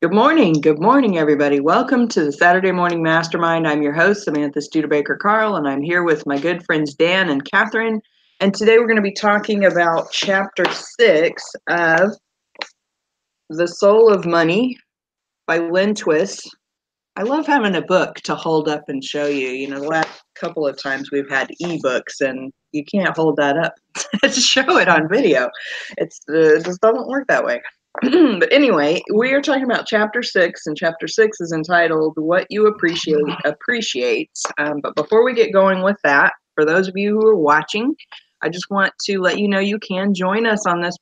Good morning, everybody. Welcome to the Saturday Morning Mastermind. I'm your host, Samantha Studebaker-Carl, and I'm here with my good friends Dan and Catherine. And today we're going to be talking about Chapter 6 of The Soul of Money by Lynne Twist. I love having a book to hold up and show you. You know, the last couple of times we've had ebooks, and you can't hold that up to show it on video. It just doesn't work that way. But anyway, we are talking about chapter 6, and chapter 6 is entitled What You Appreciate Appreciates. But before we get going with that, for those of you who are watching, I just want to let you know you can join us on this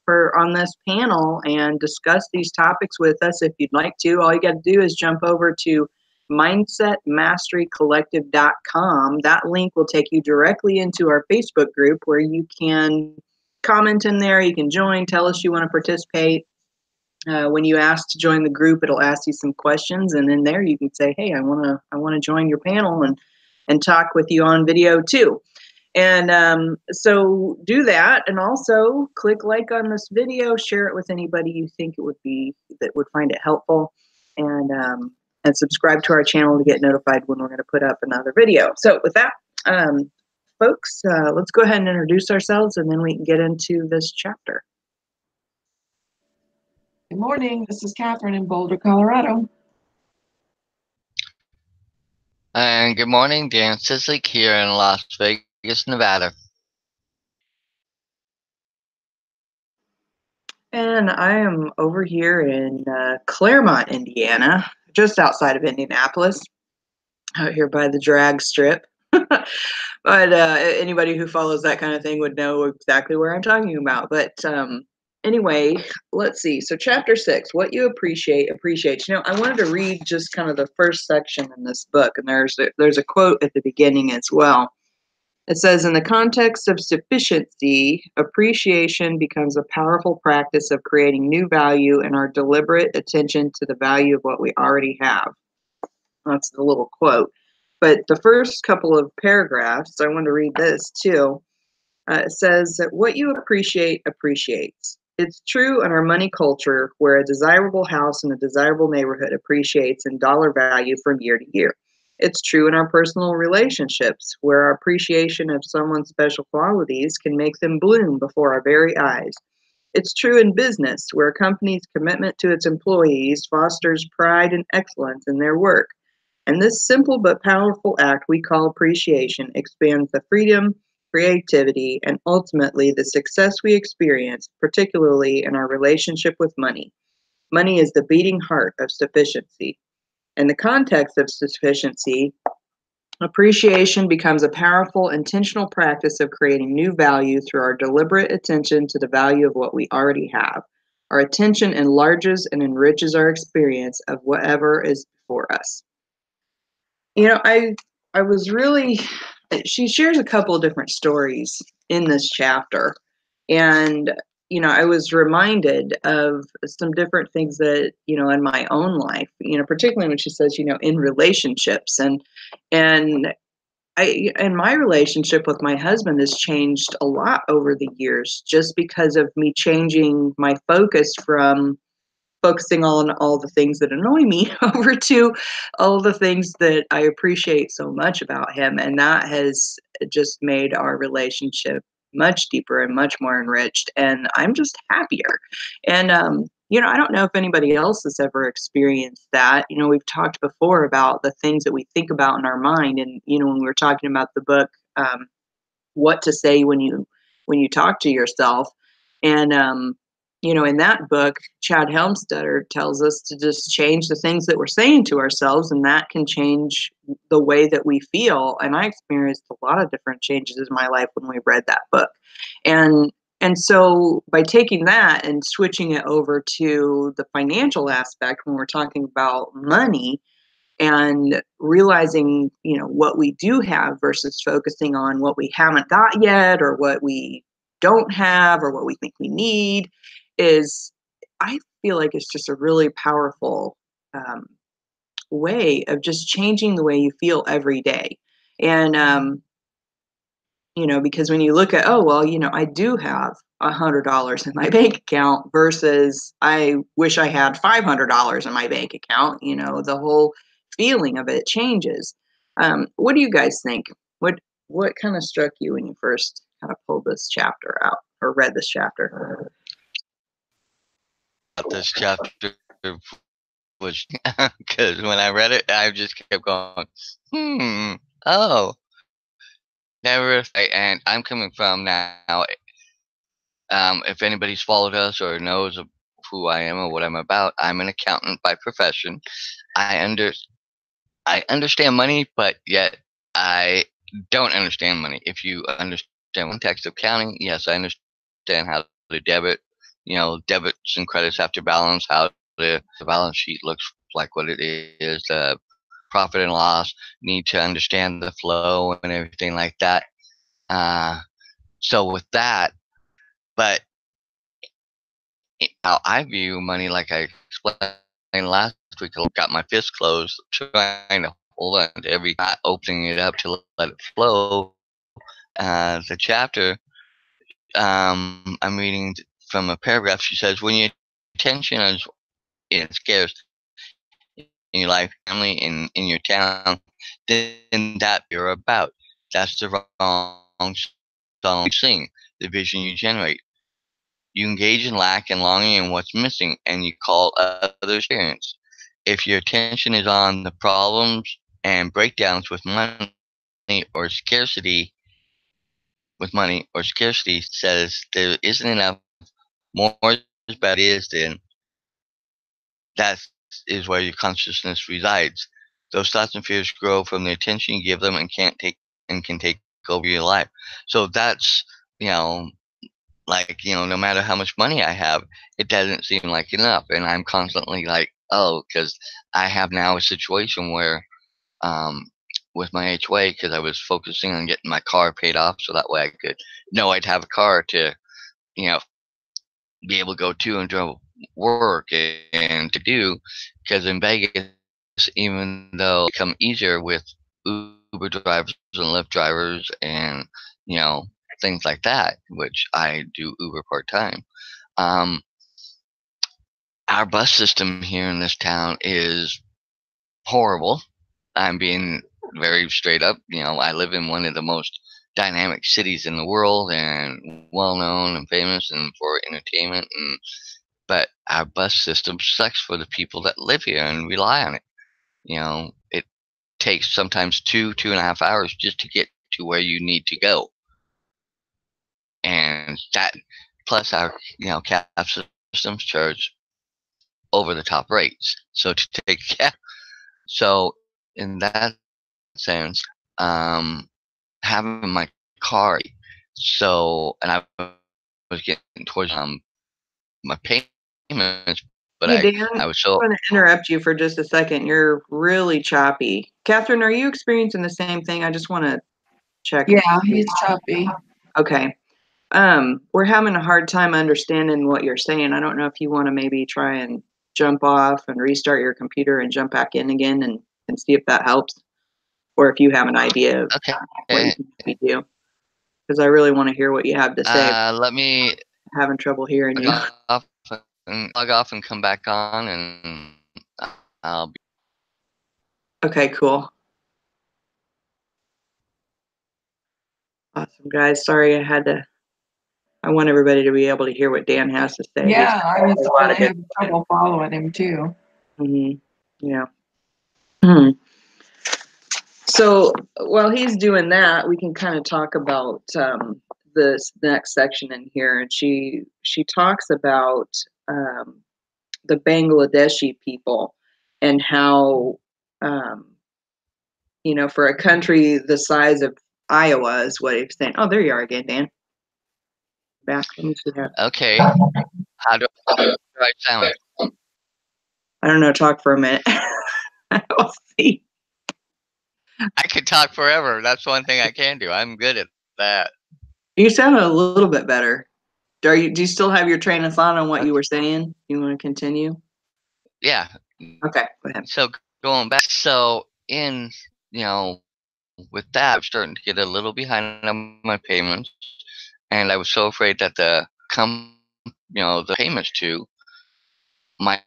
panel and discuss these topics with us if you'd like to. All you got to do is jump over to mindsetmasterycollective.com. That link will take you directly into our Facebook group where you can comment in there, you can join, tell us you want to participate. When you ask to join the group, it'll ask you some questions, and in there you can say, "Hey, I want to join your panel and talk with you on video too." And so do that, and also click like on this video, share it with anybody you think that would find it helpful, and subscribe to our channel to get notified when we're going to put up another video. So with that, folks, let's go ahead and introduce ourselves, and then we can get into this chapter. Good morning, this is Catherine in Boulder, Colorado. And good morning, Dan Sislik here in Las Vegas, Nevada. And I am over here in Claremont, Indiana, just outside of Indianapolis, out here by the drag strip. But anybody who follows that kind of thing would know exactly where I'm talking about. But anyway, let's see. So chapter 6, what you appreciate appreciates. You know, I wanted to read just kind of the first section in this book, and there's a quote at the beginning as well. It says, in the context of sufficiency, appreciation becomes a powerful practice of creating new value and our deliberate attention to the value of what we already have. That's the little quote. But the first couple of paragraphs, I want to read this too. It says that what you appreciate appreciates. It's true in our money culture where a desirable house in a desirable neighborhood appreciates in dollar value from year to year. It's true in our personal relationships where our appreciation of someone's special qualities can make them bloom before our very eyes. It's true in business where a company's commitment to its employees fosters pride and excellence in their work. And this simple but powerful act we call appreciation expands the freedom, creativity, and ultimately the success we experience, particularly in our relationship with money. Money is the beating heart of sufficiency. In the context of sufficiency, appreciation becomes a powerful, intentional practice of creating new value through our deliberate attention to the value of what we already have. Our attention enlarges and enriches our experience of whatever is before us. You know, I was really, she shares a couple of different stories in this chapter. And, you know, I was reminded of some different things that, you know, in my own life, you know, particularly when she says, you know, in relationships and my relationship with my husband has changed a lot over the years just because of me changing my focus from focusing on all the things that annoy me over to all the things that I appreciate so much about him. And that has just made our relationship much deeper and much more enriched. And I'm just happier. And, you know, I don't know if anybody else has ever experienced that. You know, we've talked before about the things that we think about in our mind. And, you know, when we were talking about the book, What to Say When You Talk to Yourself. And, you know, in that book, Chad Helmstetter tells us to just change the things that we're saying to ourselves, and that can change the way that we feel. And I experienced a lot of different changes in my life when we read that book. And so by taking that and switching it over to the financial aspect, when we're talking about money and realizing, you know, what we do have versus focusing on what we haven't got yet or what we don't have or what we think we need, is I feel like it's just a really powerful way of just changing the way you feel every day. And, you know, because when you look at, oh, well, you know, I do have $100 in my bank account versus I wish I had $500 in my bank account. You know, the whole feeling of it changes. What do you guys think? What kind of struck you when you first kind of pulled this chapter out or read this chapter? This chapter was because when I read it, I just kept going, oh, never. And I'm coming from now. If anybody's followed us or knows of who I am or what I'm about, I'm an accountant by profession. I understand money, but yet I don't understand money. If you understand context of accounting, yes, I understand how to debit, debits and credits have to balance, how the balance sheet looks like, what it is, the profit and loss, need to understand the flow and everything like that. So with that, but how I view money, like I explained last week, I got my fist closed, trying to hold on to every, not opening it up to let it flow. The chapter, I'm reading from a paragraph. She says, when your attention is scarce in your life, family, in your town, then that you're about. That's the wrong song you sing, the vision you generate. You engage in lack and longing and what's missing, and you call other experience. If your attention is on the problems and breakdowns or scarcity, money or scarcity, says there isn't enough, more is better is, then that is where your consciousness resides. Those thoughts and fears grow from the attention you give them and can take over your life. So that's, you know, no matter how much money I have, it doesn't seem like enough. And I'm constantly like, oh, because I have now a situation where, with my HOA, because I was focusing on getting my car paid off so that way I could know I'd have a car to, you know, be able to go to and do work and to do. Because in Vegas, even though it become easier with Uber drivers and Lyft drivers and, you know, things like that, which I do Uber part time. Our bus system here in this town is horrible. I'm being very straight up. I live in one of the most dynamic cities in the world and well known and famous and for entertainment, but our bus system sucks for the people that live here and rely on it. It takes sometimes 2.5 hours just to get to where you need to go. And that plus our cab systems charge over the top rates. So to take a cab, so in that sense, having my car, and I was getting towards my payments, but Hey, Dan, I was so. I want to interrupt you for just a second. You're really choppy. Catherine, are you experiencing the same thing? I just want to check. Yeah, he's choppy. Okay. We're having a hard time understanding what you're saying. I don't know if you want to maybe try and jump off and restart your computer and jump back in again and see if that helps, or if you have an idea of what you can do. Because I really want to hear what you have to say. Let me I'm having trouble hearing you. Log off and come back on, and I'll be. Okay, cool. Awesome, guys. Sorry, I want everybody to be able to hear what Dan has to say. Yeah, I was going to have trouble following him too. Yeah. Hmm. So while he's doing that, we can kind of talk about this next section in here. And she talks about the Bangladeshi people and how, for a country the size of Iowa is what he's saying. Oh, there you are again, Dan. Back. Let me see that. Okay. How do I sound? I don't know. Talk for a minute. We'll see. I could talk forever. That's one thing I can do. I'm good at that. You sound a little bit better. Do you still have your train of thought on what you were saying? You want to continue? Yeah. Okay, go ahead. So going back, with that, I'm starting to get a little behind on my payments, and I was so afraid that the come, the payments to my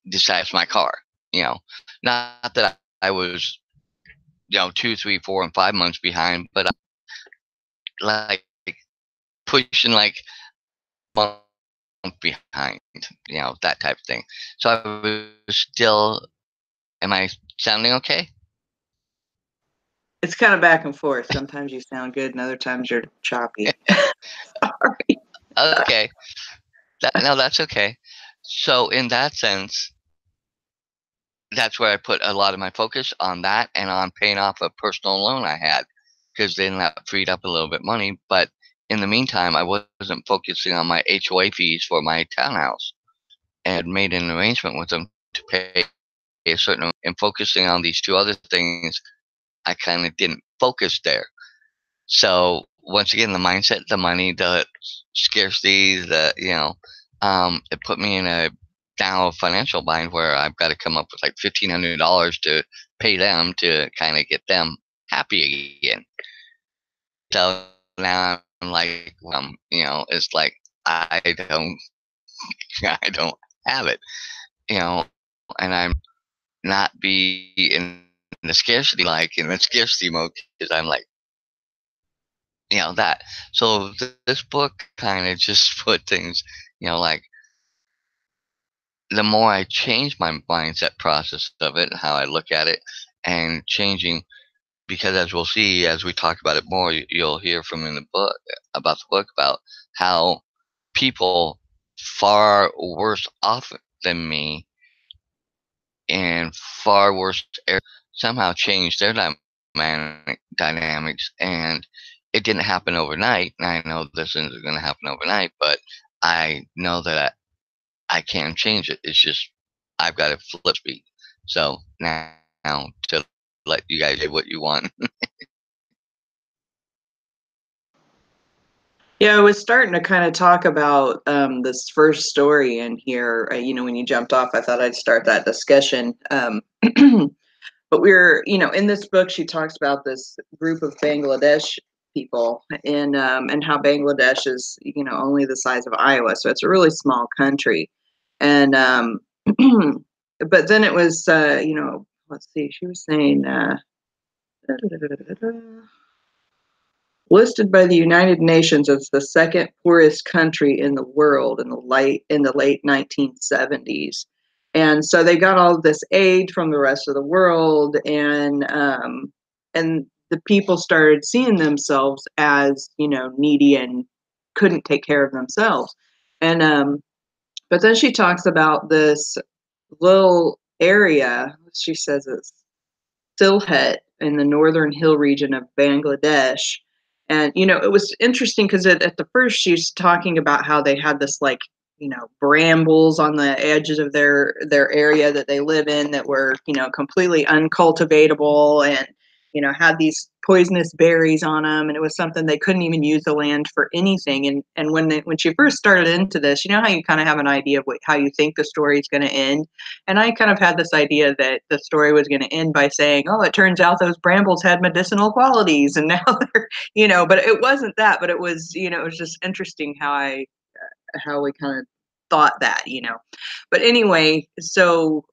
decides my car. Not that I was 2, 3, 4, and 5 months behind, but like pushing like month behind, that type of thing. So I was still. Am I sounding okay? It's kind of back and forth. Sometimes you sound good, and other times you're choppy. Sorry. Okay. No, that's okay. So in that sense, that's where I put a lot of my focus on that and on paying off a personal loan I had, because then that freed up a little bit money. But in the meantime, I wasn't focusing on my HOA fees for my townhouse, and made an arrangement with them to pay a certain amount. And focusing on these two other things, I kind of didn't focus there. So once again, the mindset, the money, the scarcity, it put me in a financial bind where I've got to come up with like $1,500 to pay them to kind of get them happy again. So now I'm like, it's like I don't, I don't have it, and I'm not be in the scarcity, like in the scarcity mode, because I'm like, that. So this book kind of just put things, like the more I change my mindset process of it, how I look at it, and changing, because as we'll see, as we talk about it more, you'll hear from in the book about how people far worse off than me and far worse somehow changed their dynamics, and it didn't happen overnight. And I know this isn't going to happen overnight, but I know that I can change it. It's just I've got to flip speed. So now to let you guys say what you want. Yeah, I was starting to kind of talk about this first story in here. When you jumped off, I thought I'd start that discussion. But in this book, she talks about this group of Bangladesh people and how Bangladesh is, only the size of Iowa, so it's a really small country. And but then it was, let's see, she was saying. Listed by the United Nations as the second poorest country in the world in the late 1970s. And so they got all of this aid from the rest of the world, and the people started seeing themselves as, needy and couldn't take care of themselves. And but then she talks about this little area. She says it's Sylhet in the northern hill region of Bangladesh. And, it was interesting because at the first she's talking about how they had this like, brambles on the edges of their area that they live in that were, completely uncultivatable and, had these poisonous berries on them. And it was something they couldn't even use the land for anything. And when she first started into this, how you kind of have an idea of how you think the story is going to end. And I kind of had this idea that the story was going to end by saying, oh, it turns out those brambles had medicinal qualities. And now they're, but it wasn't that, but it was, it was just interesting how we kind of thought that. But anyway, so,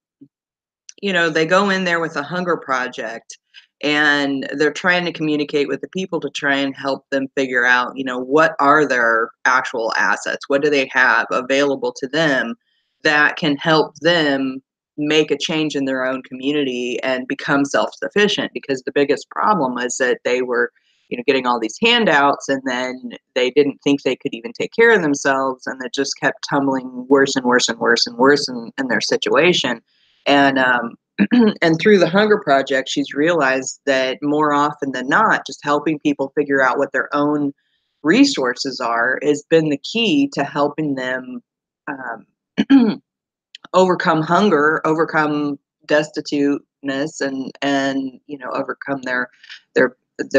they go in there with a hunger project and they're trying to communicate with the people to try and help them figure out, what are their actual assets? What do they have available to them that can help them make a change in their own community and become self-sufficient? Because the biggest problem is that they were, getting all these handouts, and then they didn't think they could even take care of themselves, and it just kept tumbling worse and worse and worse and worse in their situation. And and through the Hunger Project, she's realized that more often than not, just helping people figure out what their own resources are has been the key to helping them overcome hunger, overcome destituteness, and overcome their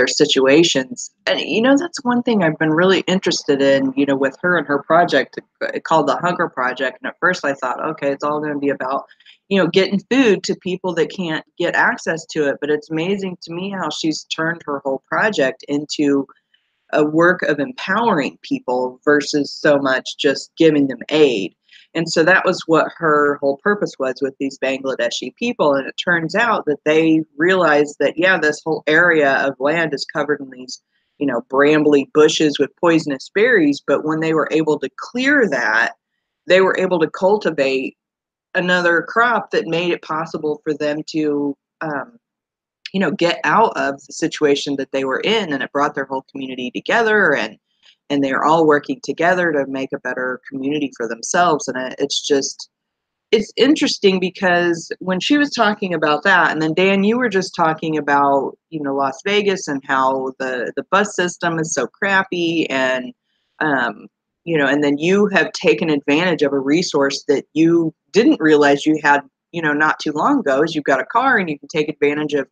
situations. And that's one thing I've been really interested in, with her and her project called the Hunger Project. And at first I thought, okay, it's all going to be about getting food to people that can't get access to it. But it's amazing to me how she's turned her whole project into a work of empowering people versus so much just giving them aid. And so that was what her whole purpose was with these Bangladeshi people. And it turns out that they realized that, yeah, this whole area of land is covered in these, brambly bushes with poisonous berries. But when they were able to clear that, they were able to cultivate another crop that made it possible for them to, get out of the situation that they were in. And it brought their whole community together, and they're all working together to make a better community for themselves. And it's interesting because when she was talking about that, and then Dan, you were just talking about, Las Vegas and how the bus system is so crappy, and and then you have taken advantage of a resource that you didn't realize you had, not too long ago, is you've got a car and you can take advantage of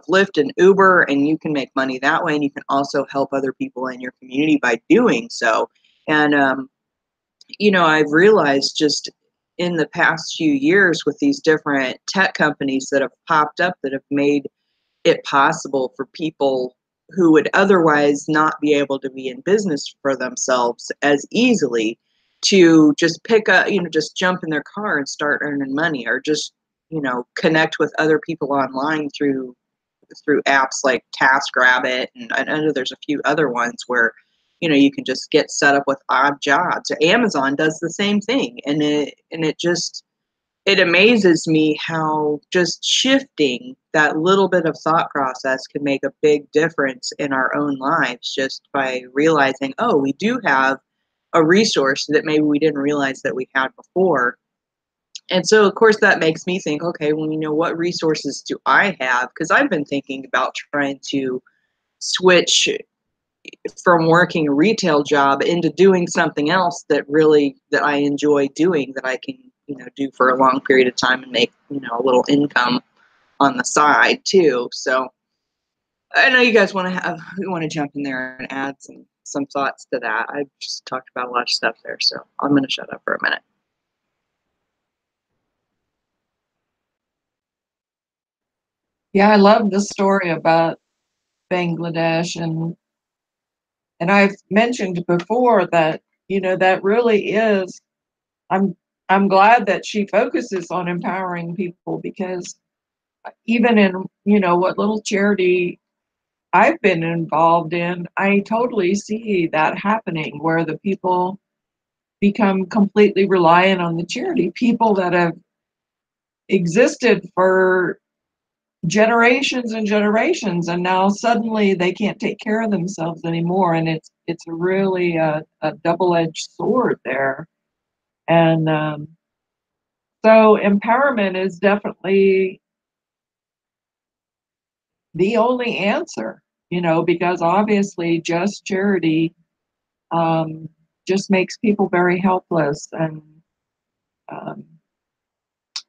Lyft and Uber, and you can make money that way, and you can also help other people in your community by doing so. And I've realized just in the past few years with these different tech companies that have popped up that have made it possible for people who would otherwise not be able to be in business for themselves as easily to just pick up, just jump in their car and start earning money, or just, connect with other people online through apps like TaskRabbit, and I know there's a few other ones where you can just get set up with odd jobs. Amazon does the same thing, and it amazes me how just shifting that little bit of thought process can make a big difference in our own lives, just by realizing, oh, we do have a resource that maybe we didn't realize that we had before. And so, of course, that makes me think, okay, well, what resources do I have? Because I've been thinking about trying to switch from working a retail job into doing something else that I enjoy doing, that I can, do for a long period of time and make, a little income on the side too. So I know you guys want to jump in there and add some thoughts to that. I just talked about a lot of stuff there, so I'm going to shut up for a minute. Yeah, I love the story about Bangladesh, and I've mentioned before that, that really is, I'm I'm glad that she focuses on empowering people, because even in, what little charity I've been involved in, I totally see that happening, where the people become completely reliant on the charity, people that have existed for generations and generations, and now suddenly they can't take care of themselves anymore. And it's really a double-edged sword there. And so empowerment is definitely the only answer, because obviously just charity just makes people very helpless, um,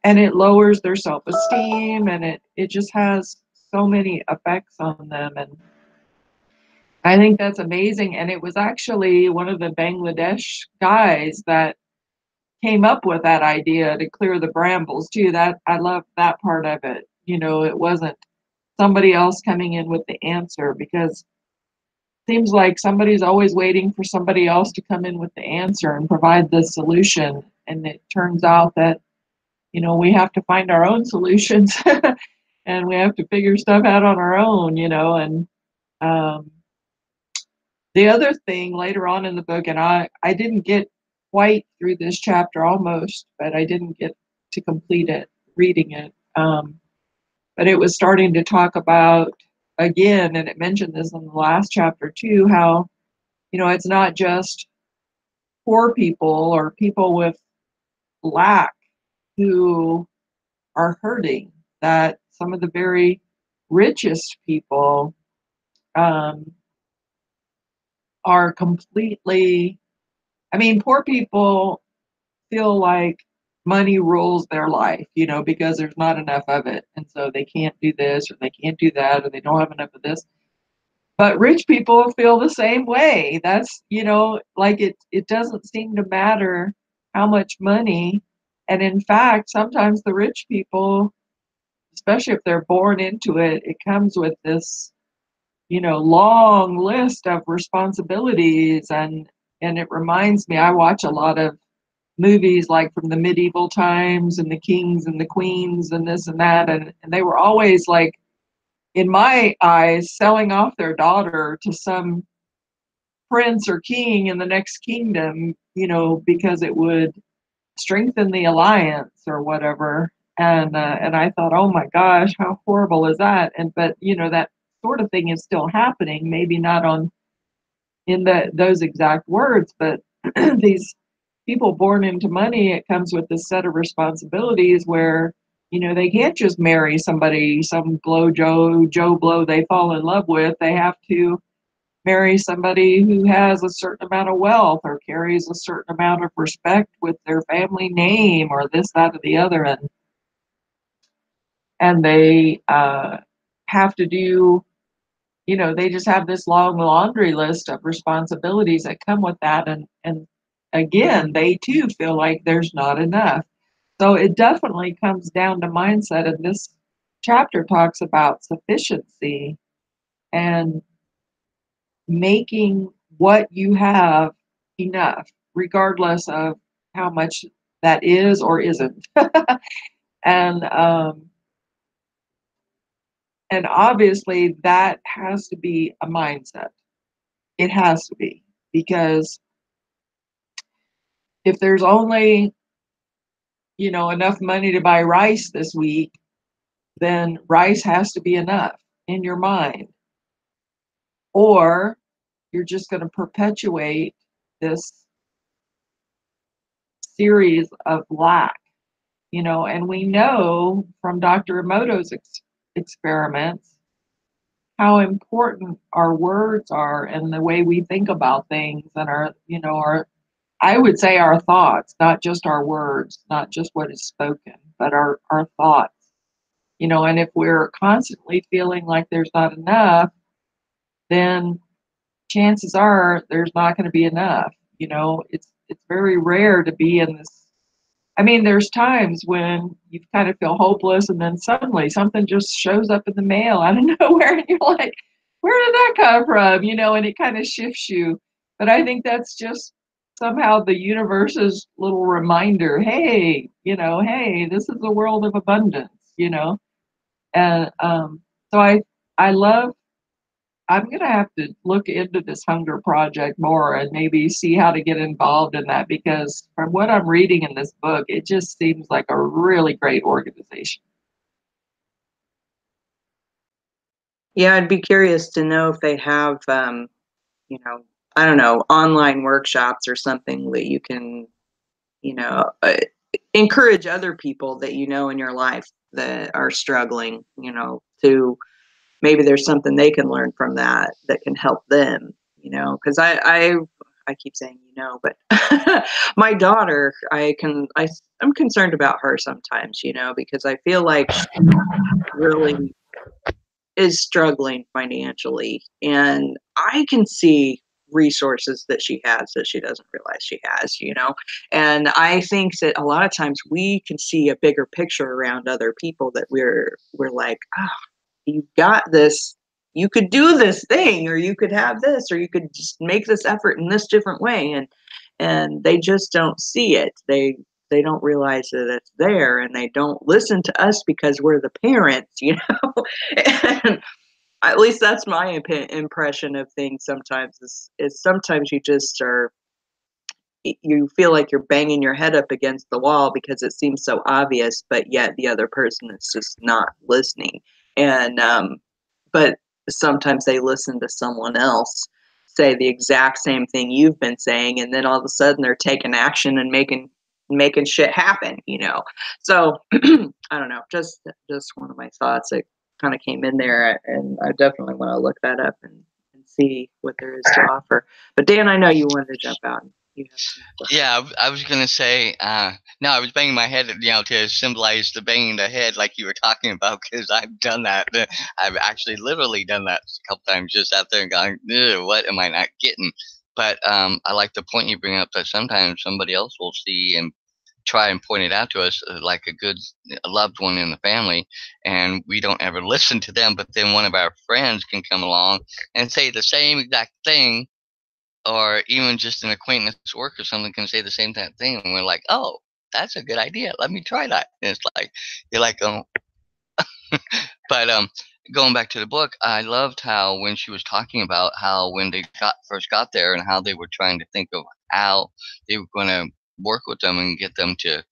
and it lowers their self-esteem, and it just has so many effects on them. And I think that's amazing. And it was actually one of the Bangladesh guys that came up with that idea to clear the brambles too. That I love that part of it. It wasn't somebody else coming in with the answer, because it seems like somebody's always waiting for somebody else to come in with the answer and provide the solution. And it turns out that, we have to find our own solutions and we have to figure stuff out on our own, and um, the other thing later on in the book, and I didn't get quite through this chapter, almost, but I didn't get to complete it, reading it. But it was starting to talk about, again, and it mentioned this in the last chapter too, how, it's not just poor people or people with lack who are hurting, that some of the very richest people um, are completely, I mean, poor people feel like money rules their life, because there's not enough of it. And so they can't do this or they can't do that, or they don't have enough of this. But rich people feel the same way. That's, like it doesn't seem to matter how much money. And in fact, sometimes the rich people, especially if they're born into it, it comes with this, long list of responsibilities. And it reminds me, I watch a lot of movies like from the medieval times and the kings and the queens and this and that. And they were always like, in my eyes, selling off their daughter to some prince or king in the next kingdom, because it would strengthen the alliance or whatever. And I thought, oh my gosh, how horrible is that? But that sort of thing is still happening, maybe not in those exact words, but these people born into money, it comes with this set of responsibilities where they can't just marry somebody, some Joe Blow they fall in love with. They have to marry somebody who has a certain amount of wealth or carries a certain amount of respect with their family name or this, that, or the other. And they have to do, they just have this long laundry list of responsibilities that come with that. And again, they too feel like there's not enough. So it definitely comes down to mindset. And this chapter talks about sufficiency and making what you have enough, regardless of how much that is or isn't. and and obviously that has to be a mindset. It has to be, because if there's only enough money to buy rice this week, then rice has to be enough in your mind, or you're just going to perpetuate this series of lack. And we know from Dr. Emoto's experiments how important our words are and the way we think about things, and our I would say our thoughts, not just our words, not just what is spoken, but our thoughts. And if we're constantly feeling like there's not enough, then chances are there's not going to be enough. It's very rare to be in this. I mean, there's times when you kind of feel hopeless, and then suddenly something just shows up in the mail out of nowhere, and you're like, where did that come from? And it kind of shifts you. But I think that's just somehow the universe's little reminder, hey, hey, this is a world of abundance. And so I love. I'm going to have to look into this hunger project more and maybe see how to get involved in that, because from what I'm reading in this book, it just seems like a really great organization. Yeah, I'd be curious to know if they have, I don't know, online workshops or something that you can, you know, uh, encourage other people that in your life that are struggling, to maybe there's something they can learn from that can help them, because I keep saying, but my daughter, I'm concerned about her sometimes, because I feel like she really is struggling financially, and I can see resources that she has that she doesn't realize she has, and I think that a lot of times we can see a bigger picture around other people, that we're like, you got this, you could do this thing, or you could have this, or you could just make this effort in this different way, and they just don't see it. They don't realize that it's there, and they don't listen to us because we're the parents, and at least that's my impression of things sometimes, is sometimes you just you feel like you're banging your head up against the wall because it seems so obvious, but yet the other person is just not listening. And but sometimes they listen to someone else say the exact same thing you've been saying, and then all of a sudden they're taking action and making shit happen. So I don't know, just one of my thoughts that kind of came in there, and I definitely want to look that up and see what there is to offer. But Dan, I know you wanted to jump out. You have some questions. Yeah, I was gonna say. No, I was banging my head, to symbolize the banging the head, like you were talking about, because I've done that. I've actually literally done that a couple times, just out there and going, "What am I not getting?" But I like the point you bring up, that sometimes somebody else will see and try and point it out to us like a good loved one in the family, and we don't ever listen to them. But then one of our friends can come along and say the same exact thing, or even just an acquaintance at work or something can say the same thing, and we're like, "Oh, that's a good idea. Let me try that." And it's like you're like, "Oh." But going back to the book, I loved how when she was talking about how when they first got there and how they were trying to think of how they were going to work with them and get them to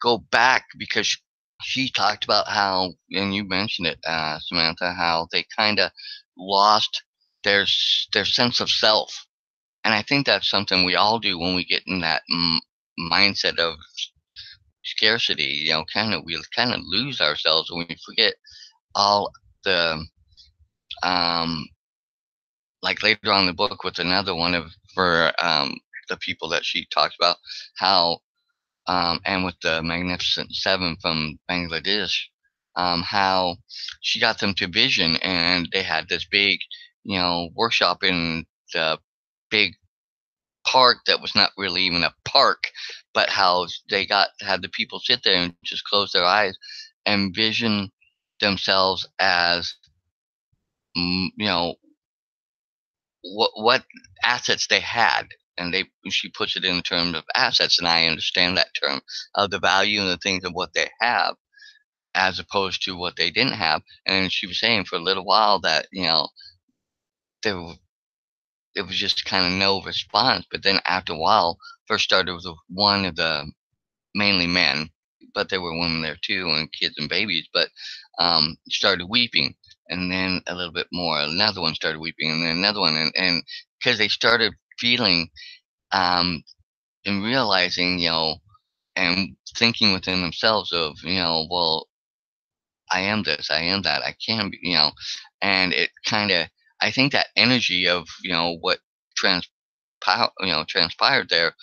go back, because she talked about how, and you mentioned it, Samantha, how they kind of lost their sense of self. And I think that's something we all do when we get in that mindset of scarcity. We kind of lose ourselves when we forget all the um like later on in the book with another one of her the people that she talks about how and with the Magnificent Seven from Bangladesh, how she got them to vision, and they had this big workshop in the big park that was not really even a park, but how they had the people sit there and just close their eyes and vision themselves as you know what assets they had, and she puts it in terms of assets, and I understand that term of the value and the things of what they have as opposed to what they didn't have. And she was saying for a little while that there it was just kind of no response, but then after a while, first started with one of the mainly men, but there were women there too, and kids and babies. But started weeping, and then a little bit more. Another one started weeping, and then another one, and because they started feeling um, and realizing, and thinking within themselves of, well, I am this, I am that, I can be, and it kind of, I think that energy of, what transpired there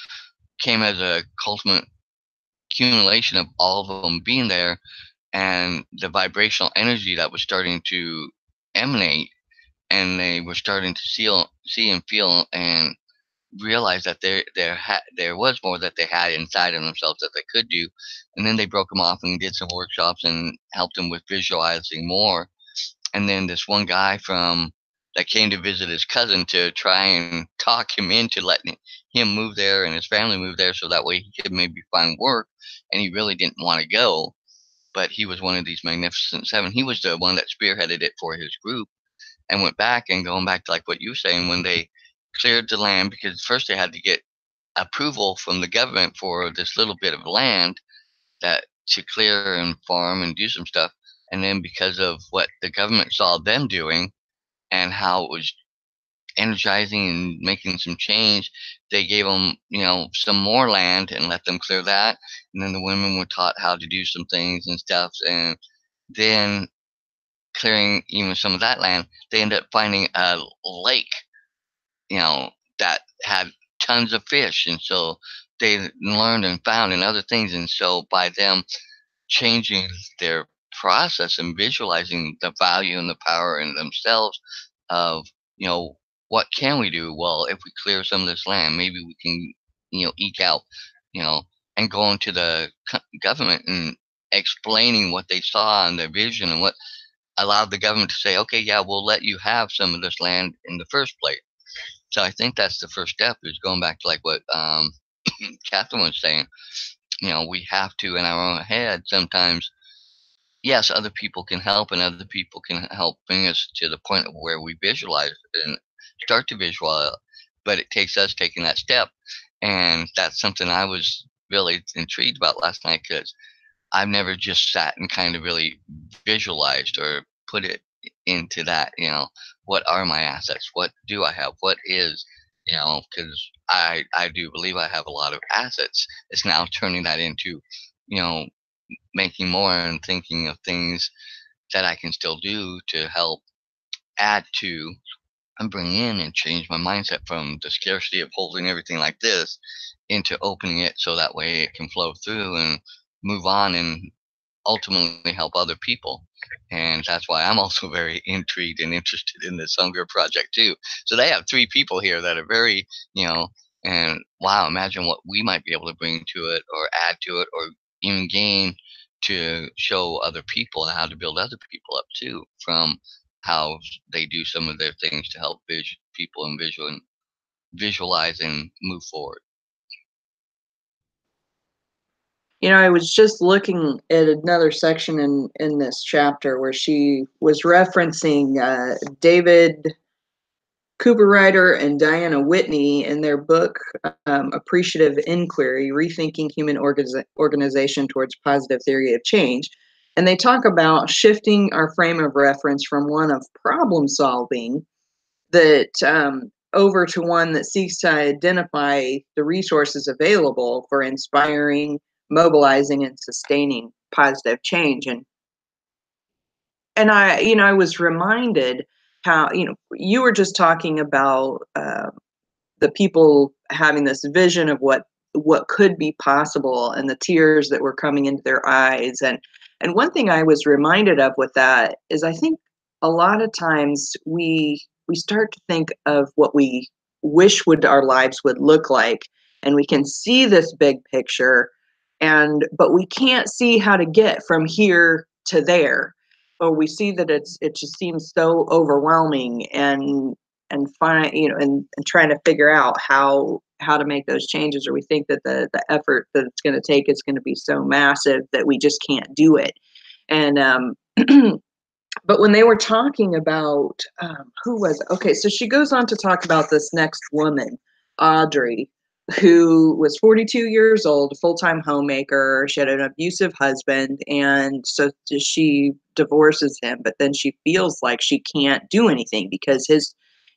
came as a ultimate accumulation of all of them being there, and the vibrational energy that was starting to emanate, and they were starting to see and feel and realize that there was more that they had inside of themselves that they could do. And then they broke them off and did some workshops and helped them with visualizing more. And then this one guy from that came to visit his cousin to try and talk him into letting him move there and his family move there so that way he could maybe find work, and he really didn't want to go, but he was one of these Magnificent Seven. He was the one that spearheaded it for his group and went back, and going back to like what you were saying, when they cleared the land, because first they had to get approval from the government for this little bit of land that to clear and farm and do some stuff. And then because of what the government saw them doing and how it was energizing and making some change, they gave them, some more land and let them clear that. And then the women were taught how to do some things and stuff. And then clearing even some of that land, they ended up finding a lake, that had tons of fish. And so they learned and found and other things. And so by them changing their process and visualizing the value and the power in themselves of, you know, what can we do? Well, if we clear some of this land, maybe we can, eke out, you know, and going to the government and explaining what they saw and their vision and what allowed the government to say, okay, yeah, we'll let you have some of this land in the first place. So I think that's the first step is going back to like what Catherine was saying. We have to in our own head sometimes. Yes, other people can help, and other people can help bring us to the point of where we visualize and start to visualize. But it takes us taking that step, and that's something I was really intrigued about last night because I've never just sat and kind of really visualized or put it into that, what are my assets? What do I have? What is, because I do believe I have a lot of assets. It's now turning that into, you know, making more and thinking of things that I can still do to help add to and bring in and change my mindset from the scarcity of holding everything like this into opening it so that way it can flow through and move on and ultimately help other people. And that's why I'm also very intrigued and interested in this hunger project too. So they have three people here that are very, And wow, imagine what we might be able to bring to it or add to it or even gain to show other people how to build other people up too, from how they do some of their things to help people and visualize and move forward. I was just looking at another section in this chapter where she was referencing David Cooper-Ryder and Diana Whitney in their book, Appreciative Inquiry, Rethinking Human Organization Towards Positive Theory of Change. And they talk about shifting our frame of reference from one of problem solving over to one that seeks to identify the resources available for inspiring, mobilizing, and sustaining positive change. And I was reminded how, you were just talking about the people having this vision of what could be possible and the tears that were coming into their eyes. And one thing I was reminded of with that is I think a lot of times we start to think of what we wish our lives would look like, and we can see this big picture, but we can't see how to get from here to there. Or we see that it just seems so overwhelming, and find, and trying to figure out how to make those changes, or we think that the effort that it's going to take is going to be so massive that we just can't do it. And but when they were talking about who was okay, so she goes on to talk about this next woman, Audrey, who was 42 years old, a full-time homemaker. She had an abusive husband, and so she divorces him, but then she feels like she can't do anything because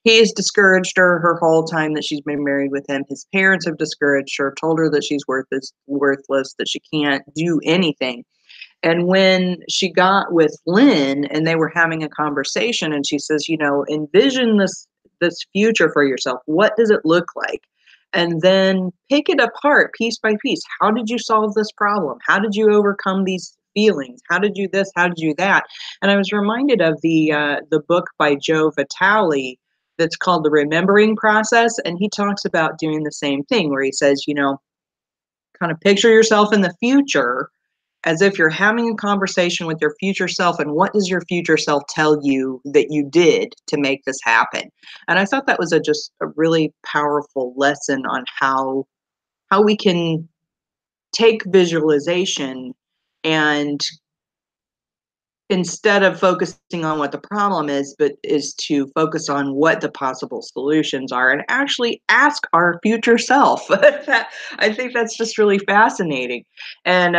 he has discouraged her whole time that she's been married with him. His parents have discouraged her, told her that she's worthless, that she can't do anything. And when she got with Lynne and they were having a conversation, and she says, envision this future for yourself. What does it look like? And then pick it apart piece by piece. How did you solve this problem? How did you overcome these feelings? How did you this? How did you that? And I was reminded of the book by Joe Vitale that's called The Remembering Process. And he talks about doing the same thing, where he says, kind of picture yourself in the future as if you're having a conversation with your future self, and what does your future self tell you that you did to make this happen? And I thought that was just a really powerful lesson on how we can take visualization, and instead of focusing on what the problem is, but is to focus on what the possible solutions are, and actually ask our future self. I think that's just really fascinating. And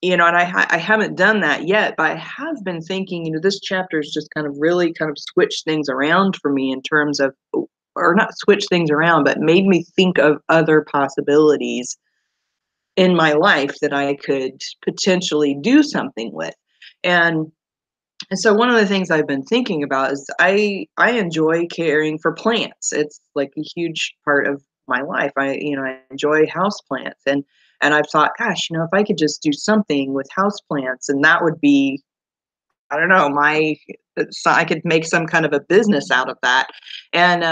and I haven't done that yet, but I have been thinking, this chapter is just kind of really kind of switched things around for me in terms of, or not switch things around, but made me think of other possibilities in my life that I could potentially do something with. And so one of the things I've been thinking about is I enjoy caring for plants. It's like a huge part of my life. I enjoy house plants, and I've thought, gosh, if I could just do something with house plants, and that would be, I don't know, so I could make some kind of a business out of that. And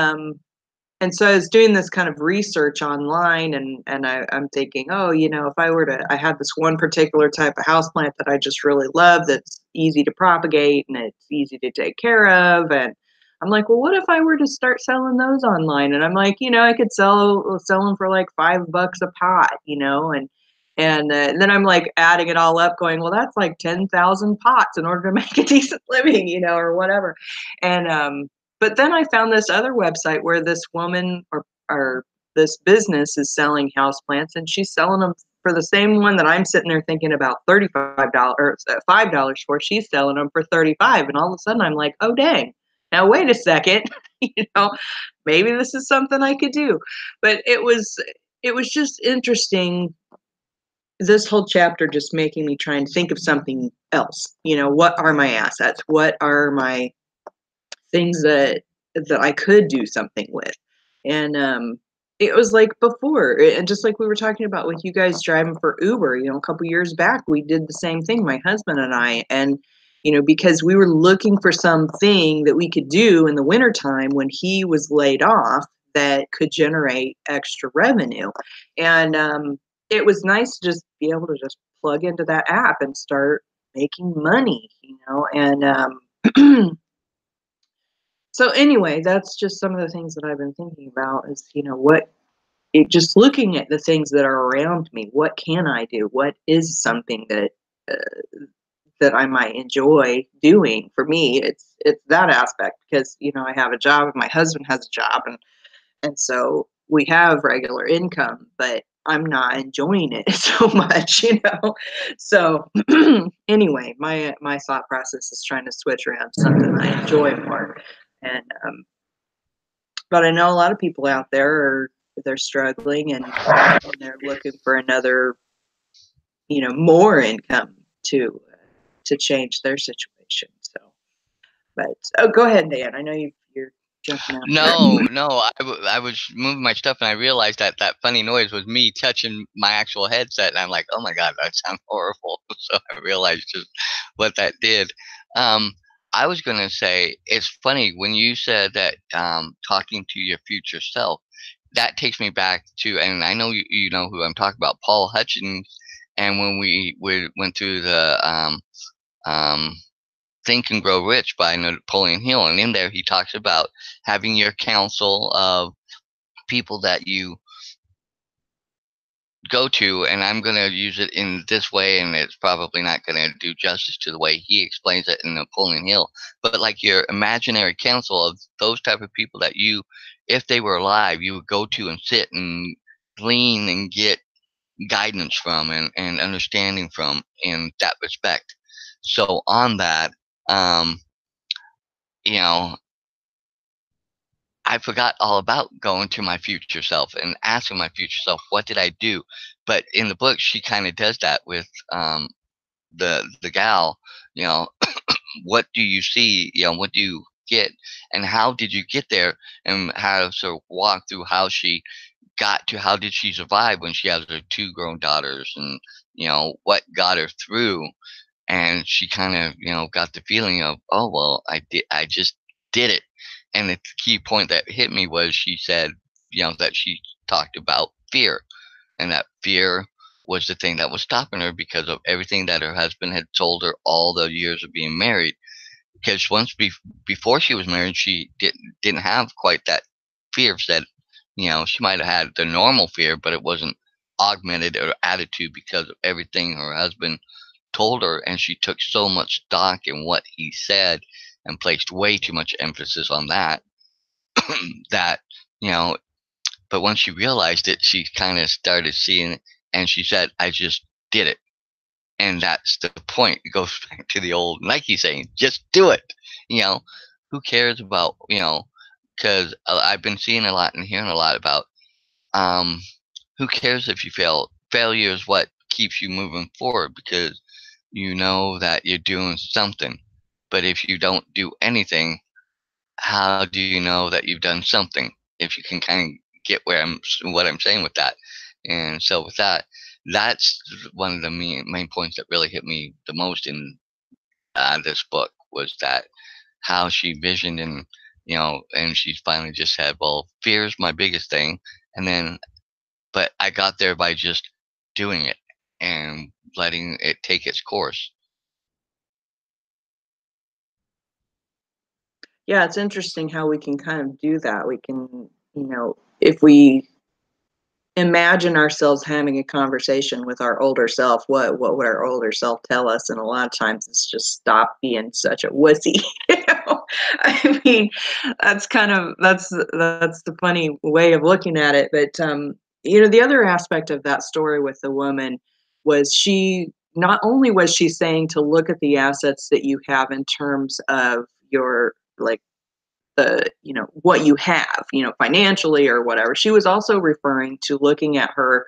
so I was doing this kind of research online, and I'm thinking, oh, if I had this one particular type of houseplant that I just really love, that's easy to propagate and it's easy to take care of. And I'm like, well, what if I were to start selling those online? And I'm like, I could sell them for like $5 a pot, and then I'm like adding it all up, going, well, that's like 10,000 pots in order to make a decent living, or whatever. And but then I found this other website where this woman or this business is selling houseplants, and she's selling them for the same one that I'm sitting there thinking about $35 or $5 for. She's selling them for 35, and all of a sudden I'm like, oh dang! Now wait a second, maybe this is something I could do. But it was just interesting. This whole chapter just making me try and think of something else. What are my assets? What are my things that I could do something with? And it was like before, and just like we were talking about with you guys driving for Uber, a couple years back, we did the same thing, my husband and I. And because we were looking for something that we could do in the wintertime when he was laid off, that could generate extra revenue. And it was nice to just be able to just plug into that app and start making money, you know. And so anyway, that's just some of the things that I've been thinking about is, you know, just looking at the things that are around me. What can I do? What is something uh, that I might enjoy doing? For me, it's that aspect, because, you know, I have a job and my husband has a job, and so we have regular income, but I'm not enjoying it so much, you know. So anyway, my thought process is trying to switch around to something I enjoy more. And but I know a lot of people out there they're struggling, and they're looking for another, you know, more income to change their situation. So, but oh, go ahead, Dan. I know you're jumping out here. No, I was moving my stuff and I realized that that funny noise was me touching my actual headset, and I'm like, oh my god, that sounds horrible. So I realized just what that did. Um, I was gonna say it's funny when you said that talking to your future self. That takes me back to, and I know you know who I'm talking about, Paul Hutchins. And when we went through the um, Think and Grow Rich by Napoleon Hill, and in there he talks about having your council of people that you go to, and I'm going to use it in this way, and it's probably not going to do justice to the way he explains it in Napoleon Hill, but like your imaginary council of those type of people that you, if they were alive, you would go to and sit and glean and get guidance from and understanding from in that respect. So on that, um, you know, I forgot all about going to my future self and asking my future self, what did I do? But in the book, she kind of does that with the gal. You know, what do you see? You know, what do you get, and how did you get there? And how sort of walk through how she got to, how did she survive when she has her two grown daughters, and you know what got her through. And she kind of, you know, got the feeling of, oh well, I just did it. And the key point that hit me was she said, you know, that she talked about fear, and that fear was the thing that was stopping her because of everything that her husband had told her all the years of being married. Because before she was married, she didn't have quite that fear. Said, you know, she might have had the normal fear, but it wasn't augmented or attitude because of everything her husband told her, and she took so much stock in what he said and placed way too much emphasis on that. That, you know, but once she realized it, she kind of started seeing it, and she said, I just did it. And that's the point. It goes back to the old Nike saying, just do it. You know, who cares about, you know, because I've been seeing a lot and hearing a lot about um, who cares if you fail? Failure is what keeps you moving forward, because you know that you're doing something. But if you don't do anything, how do you know that you've done something? If you can kind of get what I'm saying with that. And so with that, that's one of the main points that really hit me the most in this book, was that how she visioned, and you know, and she finally just said, well, fear is my biggest thing. And then, but I got there by just doing it and letting it take its course. Yeah, it's interesting how we can kind of do that. We can, you know, if we imagine ourselves having a conversation with our older self, what would our older self tell us? And a lot of times it's just stop being such a wussy. You know? I mean, that's the funny way of looking at it. But you know, the other aspect of that story with the woman was, she not only was she saying to look at the assets that you have in terms of your, like, the, you know, what you have, you know, financially or whatever. She was also referring to looking at her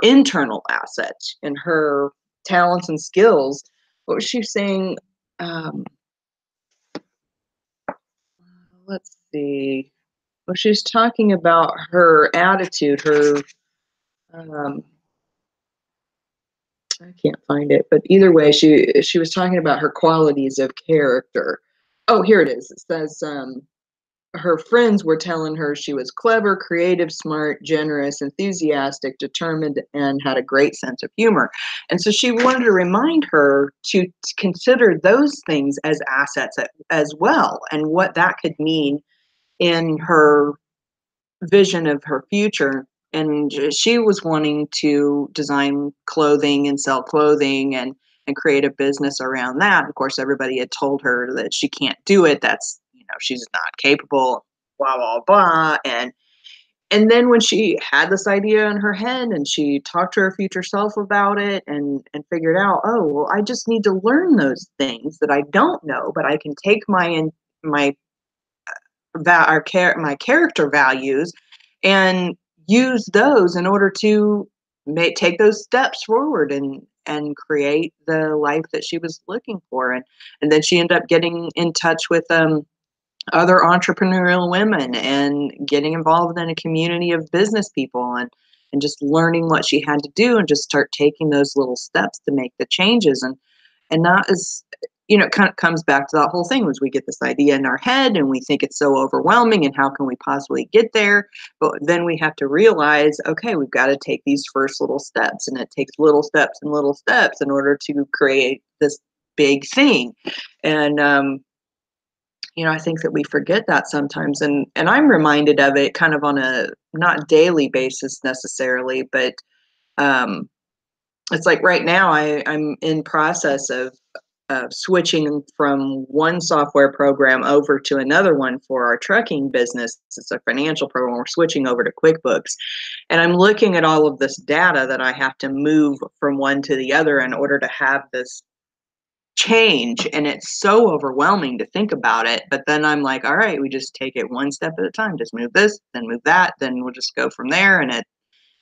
internal assets and her talents and skills. What was she saying? um let's see. Well, she's talking about her attitude, her um I can't find it, but either way, she was talking about her qualities of character. Oh, here it is. It says her friends were telling her she was clever, creative, smart, generous, enthusiastic, determined, and had a great sense of humor. And so she wanted to remind her to consider those things as assets as well, and what that could mean in her vision of her future. And she was wanting to design clothing and sell clothing and create a business around that. Of course, everybody had told her that she can't do it. That's, she's not capable, blah, blah, blah. And then when she had this idea in her head and she talked to her future self about it and figured out, oh, well, I just need to learn those things that I don't know, but I can take my my character values and use those in order to take those steps forward and create the life that she was looking for. And then she ended up getting in touch with other entrepreneurial women and getting involved in a community of business people and just learning what she had to do and just start taking those little steps to make the changes. And that is, it kind of comes back to that whole thing was we get this idea in our head and we think it's so overwhelming and how can we possibly get there? But then we have to realize, okay, we've got to take these first little steps, and it takes little steps and little steps in order to create this big thing. And I think that we forget that sometimes, and I'm reminded of it kind of on a not daily basis necessarily, but um, it's like right now I'm in process of switching from one software program over to another one for our trucking business. It's a financial program. We're switching over to QuickBooks, and I'm looking at all of this data that I have to move from one to the other in order to have this change, and it's so overwhelming to think about it. But then I'm like, all right, we just take it one step at a time. Just move this, then move that, then we'll just go from there, and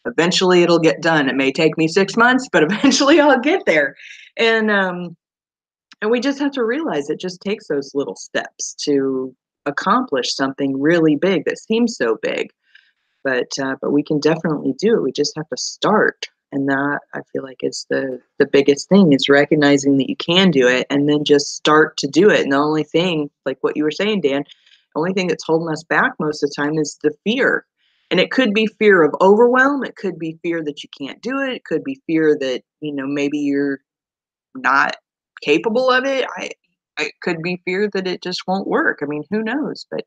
eventually it'll get done. It may take me 6 months, but eventually I'll get there. And we just have to realize it just takes those little steps to accomplish something really big that seems so big. But we can definitely do it. We just have to start. And that, I feel like, is the biggest thing, is recognizing that you can do it and then just start to do it. And the only thing, like what you were saying, Dan, the only thing that's holding us back most of the time is the fear. And it could be fear of overwhelm. It could be fear that you can't do it. It could be fear that, maybe you're not capable of it. It could be fear that it just won't work. I mean, who knows? But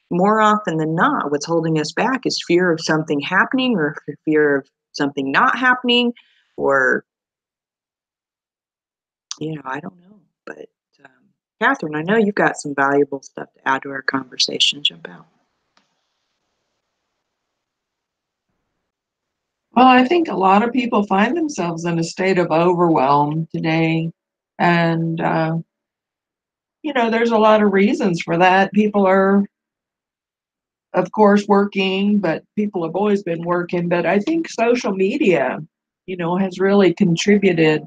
more often than not, what's holding us back is fear of something happening, or fear of something not happening, or, I don't know. But Catherine, I know you've got some valuable stuff to add to our conversation. Jump out. Well, I think a lot of people find themselves in a state of overwhelm today. And, there's a lot of reasons for that. People are, of course, working, but people have always been working. But I think social media, has really contributed.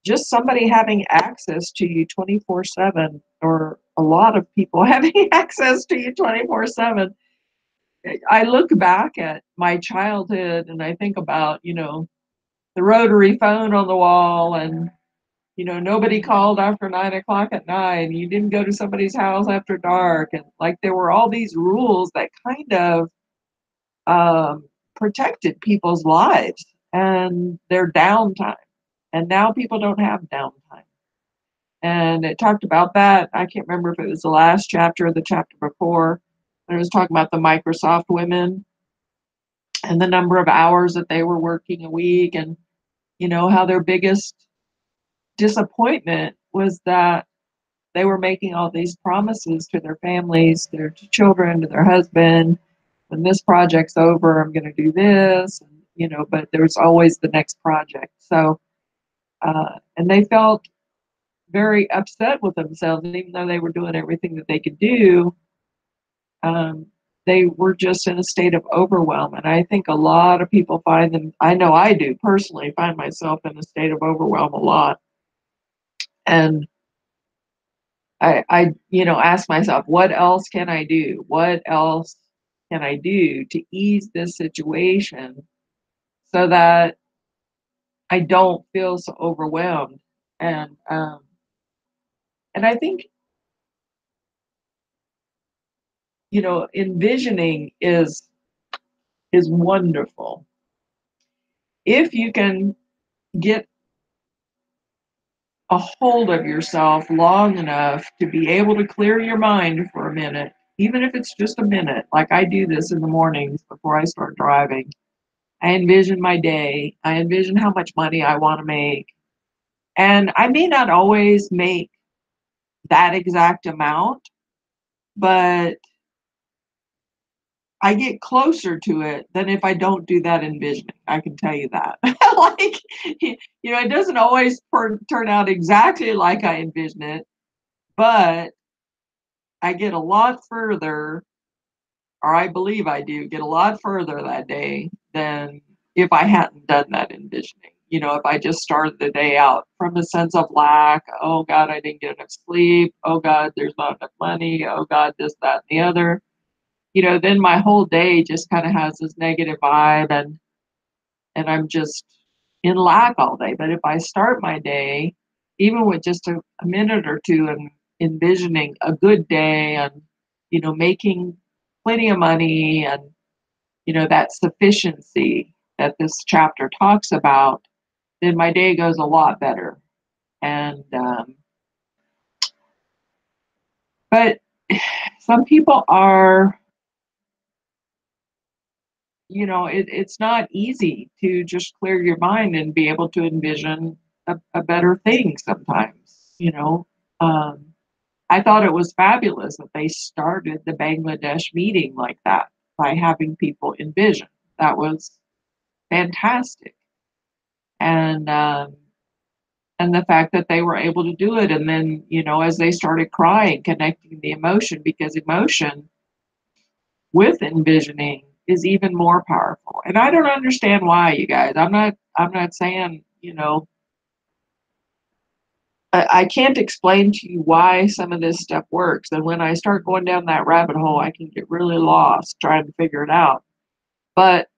Just somebody having access to you 24/7, or a lot of people having access to you 24/7. I look back at my childhood and I think about, the rotary phone on the wall, and, nobody called after 9 o'clock at night, and you didn't go to somebody's house after dark. And like there were all these rules that kind of protected people's lives and their downtime. And now people don't have downtime. And it talked about that. I can't remember if it was the last chapter or the chapter before. It was talking about the Microsoft women and the number of hours that they were working a week, and how their biggest disappointment was that they were making all these promises to their families, their children, to their husband. When this project's over, I'm going to do this, but there's always the next project. So, and they felt very upset with themselves, and even though they were doing everything that they could do, they were just in a state of overwhelm. And I think a lot of people find them, I know I do personally, find myself in a state of overwhelm a lot. And I ask myself, what else can I do? What else can I do to ease this situation so that I don't feel so overwhelmed? And I think envisioning is wonderful. If you can get a hold of yourself long enough to be able to clear your mind for a minute, even if it's just a minute, like I do this in the mornings before I start driving. I envision my day. I envision how much money I want to make. And I may not always make that exact amount, but I get closer to it than if I don't do that envisioning. I can tell you that. Like, it doesn't always turn out exactly like I envision it, but I get a lot further, or I believe I do get a lot further that day than if I hadn't done that envisioning. If I just started the day out from a sense of lack, oh God, I didn't get enough sleep, oh God, there's not enough money, oh God, this, that, and the other. Then my whole day just kind of has this negative vibe, and I'm just in lack all day. But if I start my day, even with just a minute or two, and envisioning a good day, and making plenty of money, and that sufficiency that this chapter talks about, then my day goes a lot better. And but some people are, it's not easy to just clear your mind and be able to envision a better thing sometimes. I thought it was fabulous that they started the Bangladesh meeting like that, by having people envision. That was fantastic. And the fact that they were able to do it, and then as they started crying, connecting the emotion, because emotion with envisioning is even more powerful. And I don't understand why, you guys. I'm not saying, I can't explain to you why some of this stuff works. And when I start going down that rabbit hole, I can get really lost trying to figure it out. But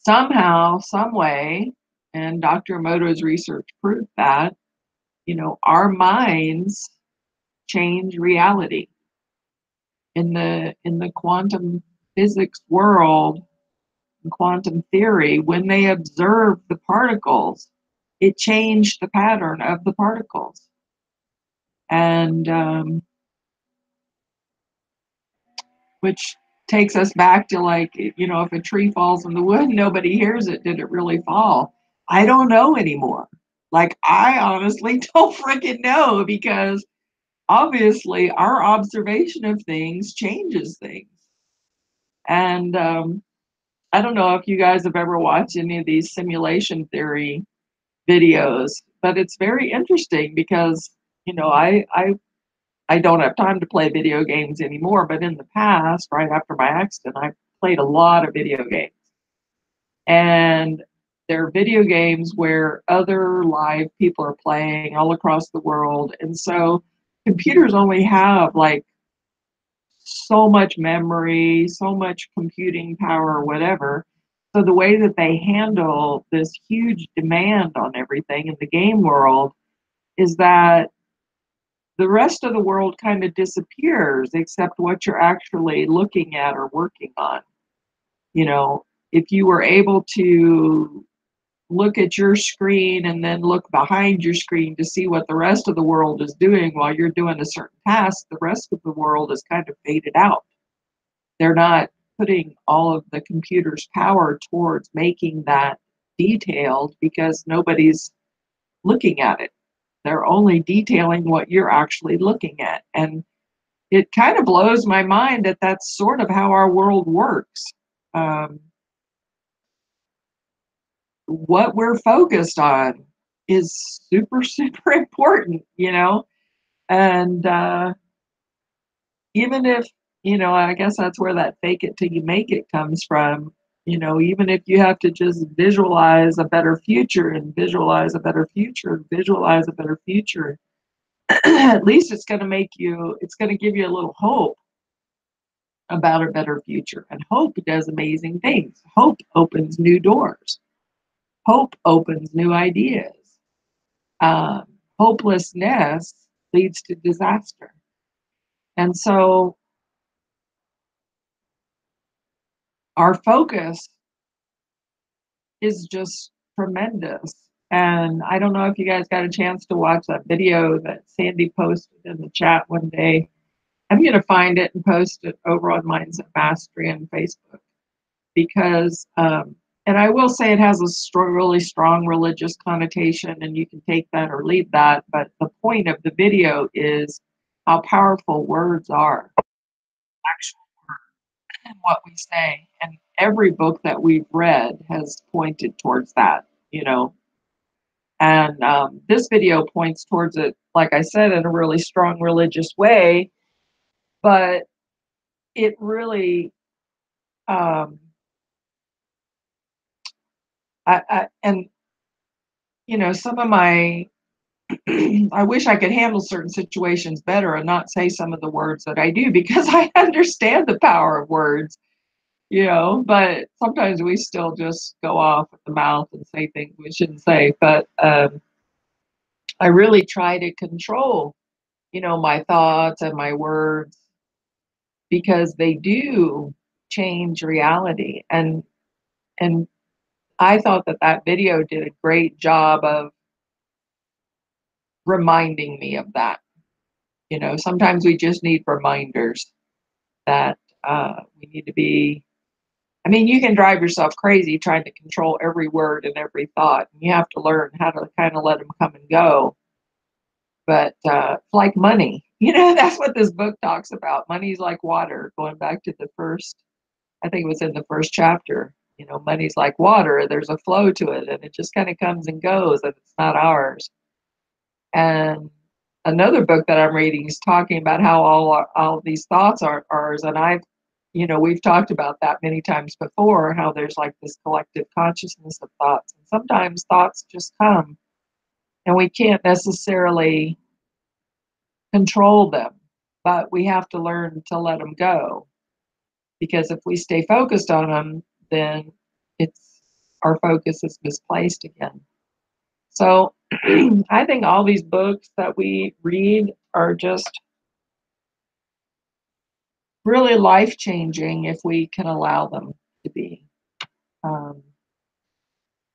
somehow, some way, and Dr. Emoto's research proved that, our minds change reality. In the quantum physics world, quantum theory, when they observed the particles, it changed the pattern of the particles. And which takes us back to, like, if a tree falls in the wood, nobody hears it. Did it really fall? I don't know anymore. Like, I honestly don't freaking know, because obviously our observation of things changes things. And I don't know if you guys have ever watched any of these simulation theory videos, but it's very interesting because, I don't have time to play video games anymore, but in the past, right after my accident, I played a lot of video games. And there are video games where other live people are playing all across the world. And so computers only have like so much memory, so much computing power, or whatever. So the way that they handle this huge demand on everything in the game world is that the rest of the world kind of disappears, except what you're actually looking at or working on. If you were able to look at your screen and then look behind your screen to see what the rest of the world is doing while you're doing a certain task, the rest of the world is kind of faded out. They're not putting all of the computer's power towards making that detailed, because nobody's looking at it. They're only detailing what you're actually looking at. And it kind of blows my mind that that's sort of how our world works. What we're focused on is super, super important, and even if, I guess that's where that fake it till you make it comes from. Even if you have to just visualize a better future and visualize a better future, visualize a better future, at least it's going to give you a little hope about a better future. And hope does amazing things. Hope opens new doors. Hope opens new ideas. Hopelessness leads to disaster. And so our focus is just tremendous. And I don't know if you guys got a chance to watch that video that Sandy posted in the chat one day. I'm going to find it and post it over on Mindset Mastery on Facebook because, and I will say it has a really strong religious connotation, and you can take that or leave that. But the point of the video is how powerful words are, actual words, and what we say. And every book that we've read has pointed towards that, you know. And this video points towards it, like I said, in a really strong religious way, but it really, and you know, some of my, I wish I could handle certain situations better and not say some of the words that I do because I understand the power of words, you know, but sometimes we still just go off at the mouth and say things we shouldn't say. But I really try to control, you know, my thoughts and my words because they do change reality. And I thought that that video did a great job of reminding me of that. You know, sometimes we just need reminders that we need to be. I mean, you can drive yourself crazy trying to control every word and every thought. And you have to learn how to kind of let them come and go. But like money, you know, that's what this book talks about. Money's like water, going back to the first, I think it was in the first chapter. You know, money's like water. There's a flow to it, and it just kind of comes and goes, and it's not ours. And another book that I'm reading is talking about how all these thoughts are ours. And I've, you know, we've talked about that many times before, how there's like this collective consciousness of thoughts. And sometimes thoughts just come and we can't necessarily control them, but we have to learn to let them go. Because if we stay focused on them, then it's our focus is misplaced again. So I think all these books that we read are just really life-changing if we can allow them to be.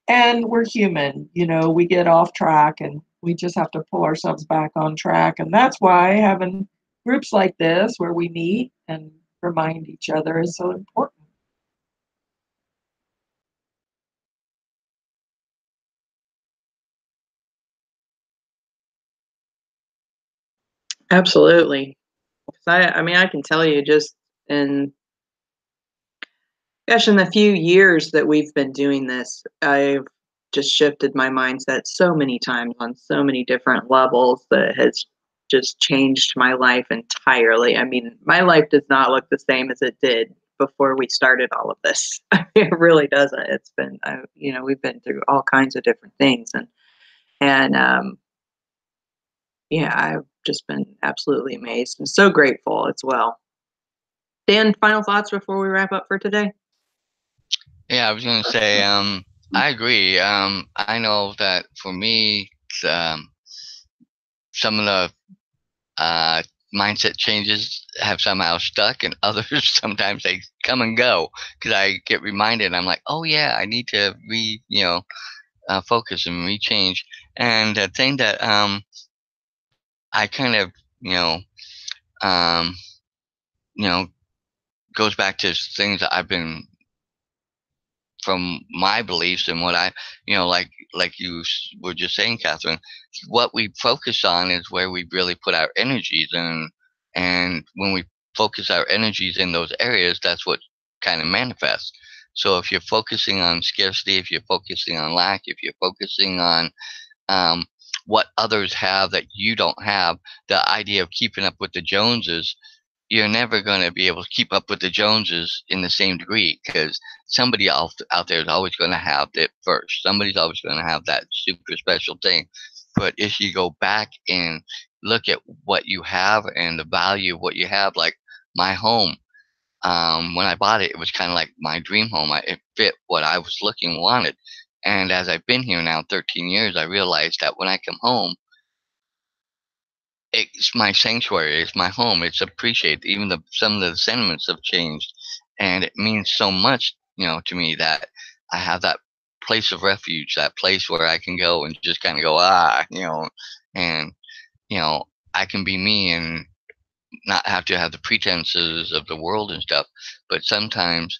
And we're human, you know, we get off track and we just have to pull ourselves back on track. And that's why having groups like this where we meet and remind each other is so important. Absolutely. 'Cause I mean, I can tell you just in gosh, in the few years that we've been doing this, I've just shifted my mindset so many times on so many different levels that has just changed my life entirely. I mean, my life does not look the same as it did before we started all of this. It really doesn't. It's been, you know, we've been through all kinds of different things, and yeah, I've just been absolutely amazed and so grateful as well. Dan, final thoughts before we wrap up for today? Yeah, I was gonna say, I agree. I know that for me, some of the mindset changes have somehow stuck, and others sometimes they come and go because I get reminded. I'm like, oh yeah, I need to focus and rechange. And the thing that I kind of you know um, you know goes back to things that I've been from my beliefs and what I, like you were just saying, Catherine, what we focus on is where we really put our energies, and when we focus our energies in those areas, that's what kind of manifests. So if you're focusing on scarcity, if you're focusing on lack, if you're focusing on um, what others have that you don't have, the idea of keeping up with the Joneses, you're never going to be able to keep up with the Joneses in the same degree because somebody out there is always going to have it first. Somebody's always going to have that super special thing. But if you go back and look at what you have and the value of what you have, like my home, when I bought it, it was kind of like my dream home. It fit what I was wanted. And as I've been here now 13 years, I realized that when I come home, it's my sanctuary, it's my home, it's appreciated. Even some of the sentiments have changed, and it means so much, to me that I have that place of refuge, that place where I can go and just kind of go, and you know, I can be me and not have to have the pretenses of the world and stuff. But sometimes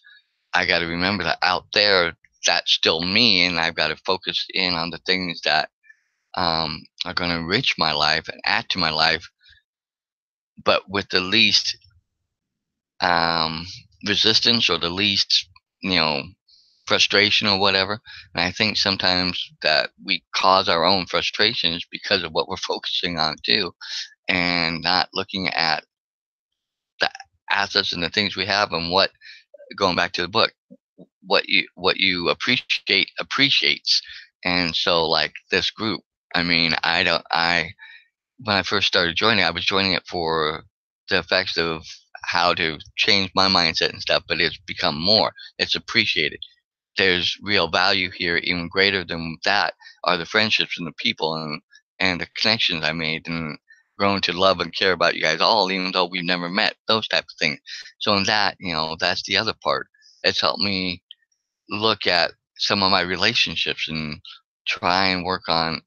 I got to remember that out there, that's still me, and I've got to focus in on the things that are going to enrich my life and add to my life, but with the least um, resistance or the least, you know, frustration or whatever. And I think sometimes that we cause our own frustrations because of what we're focusing on too, and not looking at the assets and the things we have and what, going back to the book, what you appreciate appreciates. And so like this group, I mean, I when I first started joining, I was joining it for the effects of how to change my mindset and stuff, but it's become more. It's appreciated. There's real value here. Even greater than that are the friendships and the people and the connections I made, and grown to love and care about you guys all, even though we've never met. Those type of things. So in that, that's the other part. It's helped me look at some of my relationships and try and work on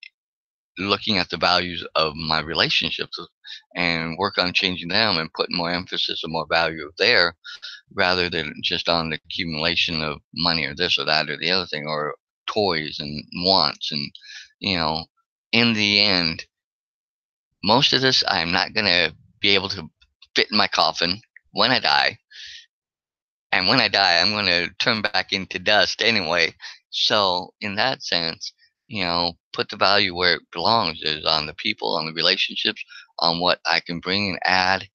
looking at the values of my relationships and work on changing them and putting more emphasis and more value there rather than just on the accumulation of money or this or that or the other thing or toys and wants. And you know in the end, most of this I'm not going to be able to fit in my coffin when I die, and when I die, I'm going to turn back into dust anyway. So, in that sense, put the value where it belongs, is on the people, on the relationships, on what I can bring and add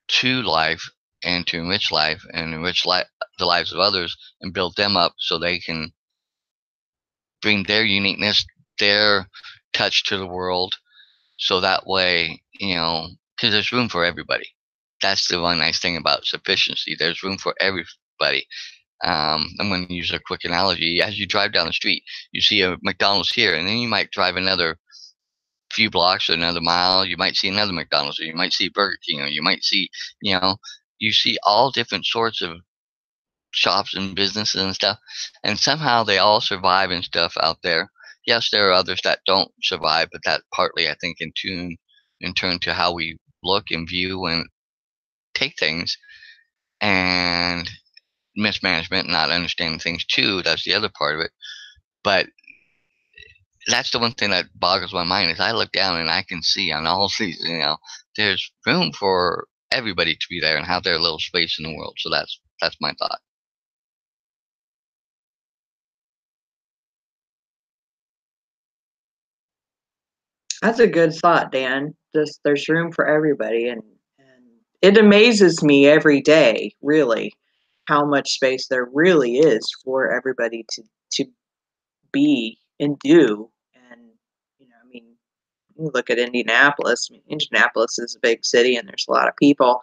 to life and to enrich life and enrich the lives of others and build them up so they can bring their uniqueness, their touch to the world. So that way, because there's room for everybody. That's the one nice thing about sufficiency. There's room for everybody. I'm going to use a quick analogy. As you drive down the street, you see a McDonald's here, and then you might drive another few blocks or another mile. You might see another McDonald's, or you might see Burger King, or you might see, you see all different sorts of shops and businesses and stuff, and somehow they all survive and stuff out there. Yes, there are others that don't survive, but that partly, I think, in turn to how we look and view and take things, and mismanagement, not understanding things too. That's the other part of it. But that's the one thing that boggles my mind is I look down and I can see on all these, there's room for everybody to be there and have their little space in the world. So that's my thought. That's a good thought, Dan. Just there's room for everybody, and it amazes me every day, really, how much space there really is for everybody to be and do. And I mean, you look at Indianapolis. I mean, Indianapolis is a big city, and there's a lot of people,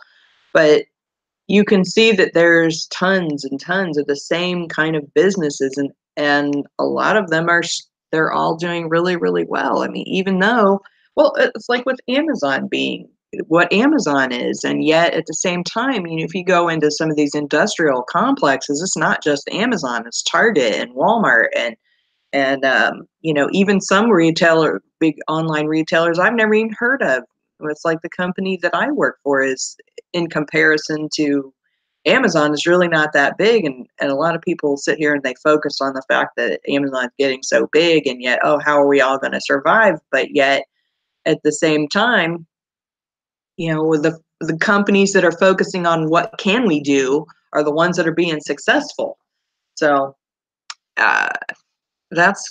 but you can see that there's tons and tons of the same kind of businesses, and a lot of them they're all doing really, really well. I mean, even though, well, it's like with Amazon being what Amazon is, and yet at the same time, if you go into some of these industrial complexes, it's not just Amazon, it's Target and Walmart and even some big online retailers I've never even heard of. It's like the company that I work for is, in comparison to Amazon, is really not that big, and a lot of people sit here and they focus on the fact that Amazon's getting so big, and yet, oh, how are we all going to survive? But yet at the same time, with the companies that are focusing on what can we do are the ones that are being successful. So uh, that's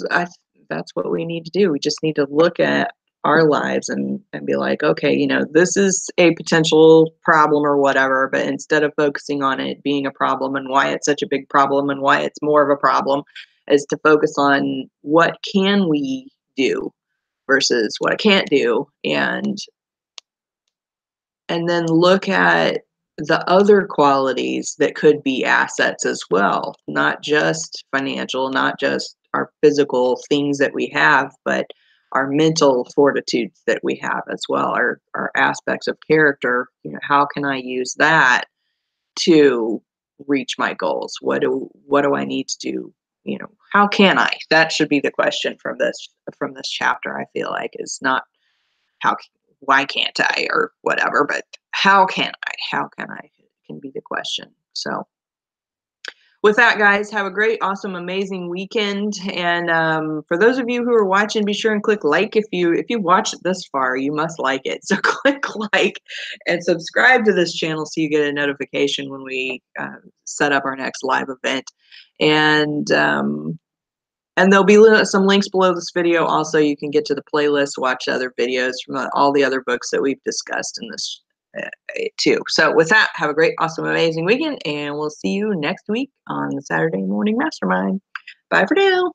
what we need to do. We just need to look at our lives and be like, okay, this is a potential problem or whatever, but instead of focusing on it being a problem and why it's such a big problem and why it's more of a problem, is to focus on what can we do versus what I can't do, and then look at the other qualities that could be assets as well, not just financial, not just our physical things that we have, but our mental fortitudes that we have as well, our aspects of character. You know, how can I use that to reach my goals? What do I need to do? You know, how can I? That should be the question from this chapter. I feel like is not how why can't I or whatever, but how can I? How can I can be the question. So with that, guys, have a great, awesome, amazing weekend. And for those of you who are watching, be sure and click like. If you watched it this far, you must like it. So click like and subscribe to this channel so you get a notification when we set up our next live event. And there'll be some links below this video. Also, you can get to the playlist, watch other videos from all the other books that we've discussed in this too. So with that, have a great, awesome, amazing weekend, and we'll see you next week on the Saturday Morning Mastermind. Bye for now.